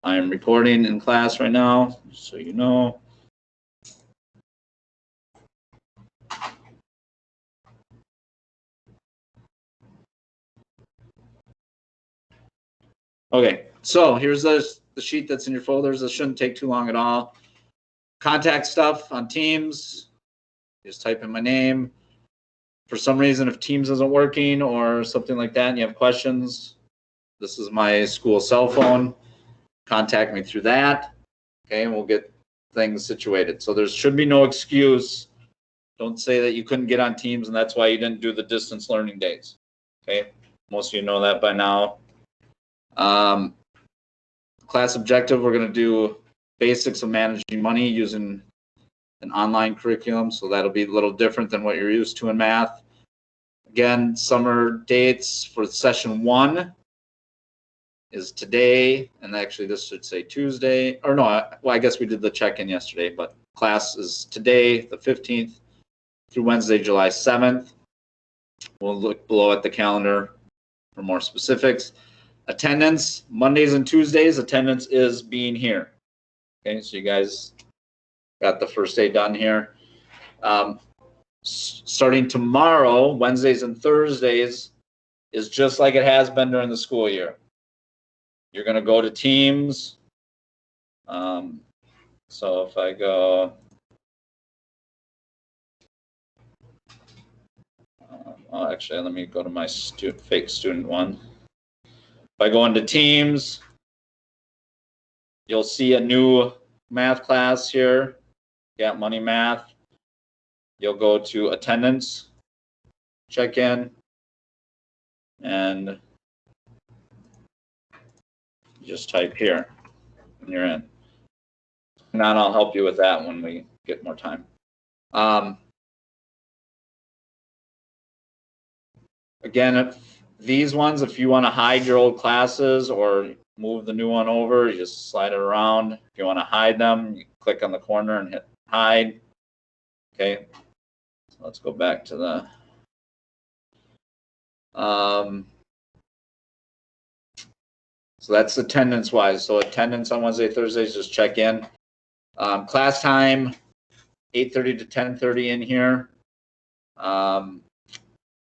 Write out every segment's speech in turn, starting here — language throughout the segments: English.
I am recording in class right now, so you know. Okay, so here's the sheet that's in your folders. This shouldn't take too long at all. Contact stuff on Teams. Just type in my name. For some reason, if Teams isn't working or something like that and you have questions, this is my school cell phone. Contact me through that. Okay, and we'll get things situated. So there should be no excuse. Don't say that you couldn't get on Teams and that's why you didn't do the distance learning days. Okay, most of you know that by now. Class objective, we're going to do basics of managing money using an online curriculum. So that'll be a little different than what you're used to in math. Again, summer dates for session 1 is today, and actually this should say Tuesday, or no, well, I guess we did the check-in yesterday, but class is today, the 15th, through Wednesday, July 7th. We'll look below at the calendar for more specifics. Attendance, Mondays and Tuesdays, attendance is being here. Okay, so you guys got the first day done here. Starting tomorrow, Wednesdays and Thursdays is just like it has been during the school year. You're going to go to Teams. So if I go, well, actually, let me go to my fake student one. If I go into Teams, you'll see a new math class here. Got Money Math. You'll go to attendance, check in, and just type here, and you're in. And then I'll help you with that when we get more time. Again, these ones, if you want to hide your old classes or move the new one over, you just slide it around. If you want to hide them, you click on the corner and hit hide. Okay, so let's go back to the so that's attendance wise. So attendance on Wednesday, Thursdays, just check in. Class time, 8:30 to 10:30 in here.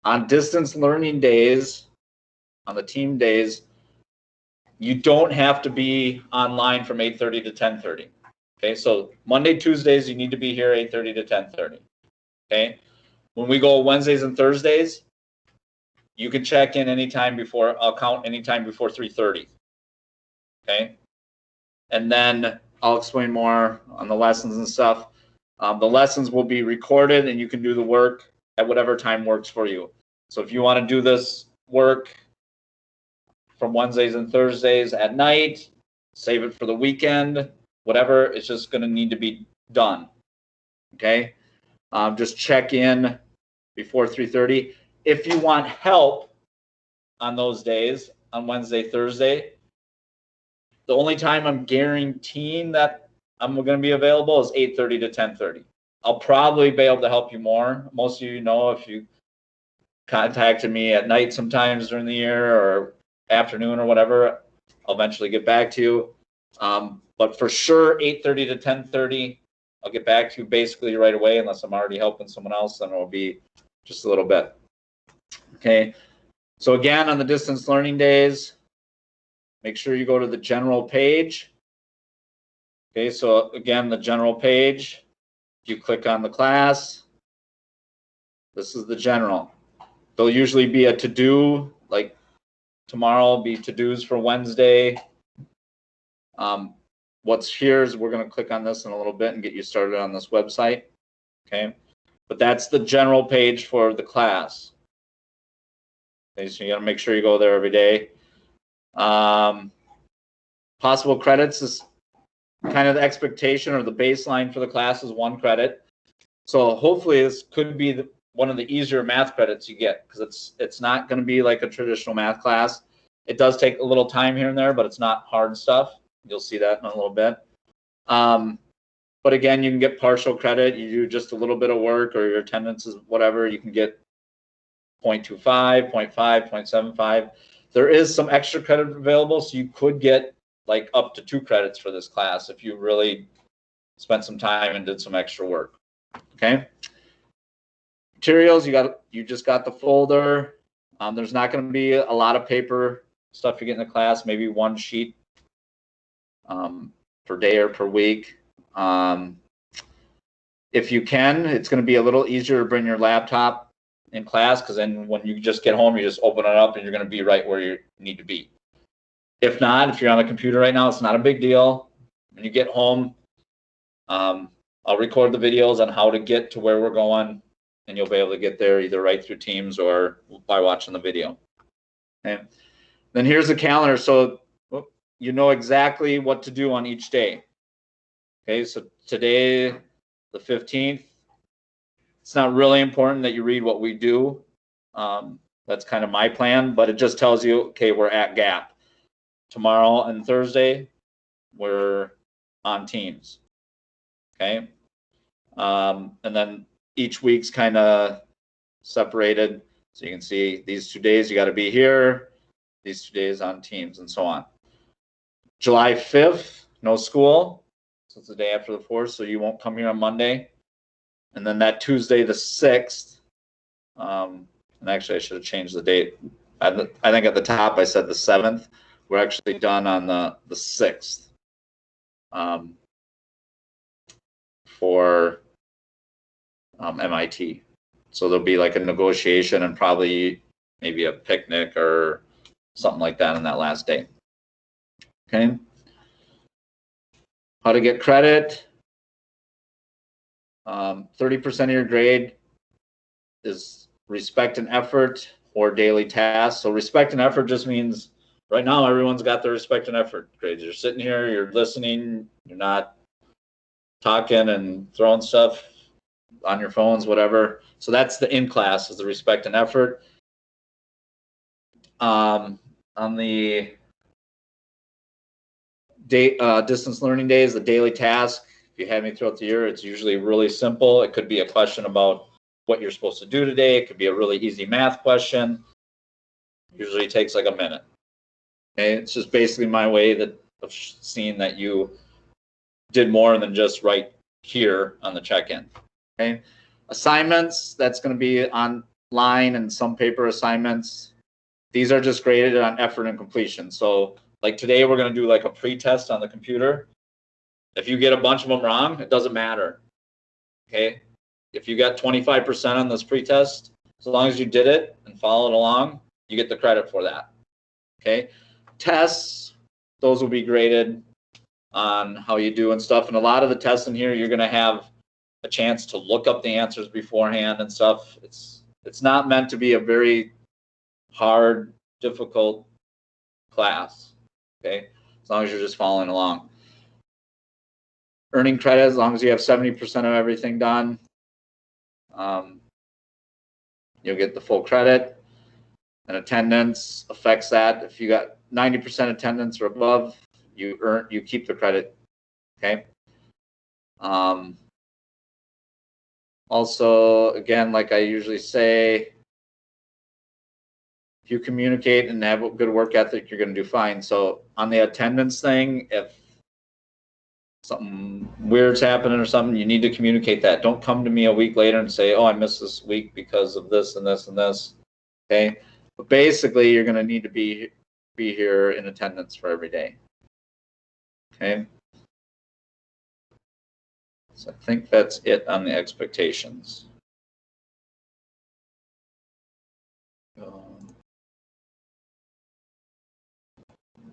On distance learning days, on the team days, you don't have to be online from 8:30 to 10:30. Okay, so Monday, Tuesdays, you need to be here 8:30 to 10:30. Okay, when we go Wednesdays and Thursdays, you can check in anytime before, I'll count anytime before 3:30. Okay, and then I'll explain more on the lessons and stuff. The lessons will be recorded and you can do the work at whatever time works for you. So if you want to do this work from Wednesdays and Thursdays at night, save it for the weekend, whatever, it's just going to need to be done. Okay, just check in before 3:30. If you want help on those days, on Wednesday, Thursday, the only time I'm guaranteeing that I'm going to be available is 8:30 to 10:30. I'll probably be able to help you more. Most of you know if you contacted me at night sometimes during the year or afternoon or whatever, I'll eventually get back to you. But for sure, 8:30 to 10:30, I'll get back to you basically right away unless I'm already helping someone else, then it'll be just a little bit. Okay, so again, on the distance learning days, make sure you go to the general page. Okay, so again, the general page, you click on the class. This is the general. There'll usually be a to-do, like tomorrow will be to-dos for Wednesday. What's here is we're going to click on this in a little bit and get you started on this website. Okay, but that's the general page for the class. Okay, so you got to make sure you go there every day. Possible credits is kind of the expectation or the baseline for the class is 1 credit. So hopefully this could be one of the easier math credits you get because it's not going to be like a traditional math class. It does take a little time here and there, but it's not hard stuff. You'll see that in a little bit. But again, you can get partial credit. You do just a little bit of work or your attendance is whatever, you can get 0.25, 0.5, 0.75. There is some extra credit available, so you could get like up to 2 credits for this class if you really spent some time and did some extra work. Okay. Materials, you just got the folder. There's not going to be a lot of paper stuff you get in the class, maybe 1 sheet per day or per week. If you can, it's going to be a little easier to bring your laptop in class, because then when you just get home, you just open it up and you're going to be right where you need to be. If not, if you're on a computer right now, it's not a big deal. When you get home, I'll record the videos on how to get to where we're going, and you'll be able to get there either right through Teams or by watching the video. Okay. Then here's the calendar, so you know exactly what to do on each day. Okay, so today, the 15th, it's not really important that you read what we do. That's kind of my plan, but it just tells you, okay, we're at GAP. Tomorrow and Thursday, we're on Teams. Okay. And then each week's kind of separated. So you can see these 2 days you got to be here, these 2 days on Teams, and so on. July 5th, no school. So it's the day after the 4th, so you won't come here on Monday. And then that Tuesday, the 6th, and actually I should have changed the date. I think at the top I said the 7th. We're actually done on the 6th for MIT. So there'll be like a negotiation and probably maybe a picnic or something like that on that last day. Okay. How to get credit. 30% of your grade is respect and effort or daily tasks. So respect and effort just means right now everyone's got their respect and effort grades. You're sitting here, you're listening, you're not talking and throwing stuff on your phones, whatever. So that's the in class, is the respect and effort. On the distance learning days, the daily task, if you had me throughout the year, it's usually really simple. It could be a question about what you're supposed to do today. It could be a really easy math question. Usually takes like a minute. Okay, it's just basically my way of seeing that you did more than just write here on the check-in. Okay, assignments, that's going to be online, and some paper assignments. These are just graded on effort and completion. So like today, we're going to do like a pre-test on the computer. If you get a bunch of them wrong, it doesn't matter. Okay, if you got 25% on this pre-test, as long as you did it and followed along, you get the credit for that. Okay, tests, those will be graded on how you do and stuff. And a lot of the tests in here, you're going to have a chance to look up the answers beforehand and stuff. It's not meant to be a very hard, difficult class. Okay, as long as you're just following along. Earning credit, as long as you have 70% of everything done, you'll get the full credit. And attendance affects that. If you got 90% attendance or above, you keep the credit. Okay. Also, again, like I usually say, if you communicate and have a good work ethic, you're going to do fine. So on the attendance thing, if something weird's happening or something, you need to communicate that. Don't come to me a week later and say, oh, I missed this week because of this and this and this. Okay. But basically, you're going to need to be here in attendance for every day. Okay. So I think that's it on the expectations.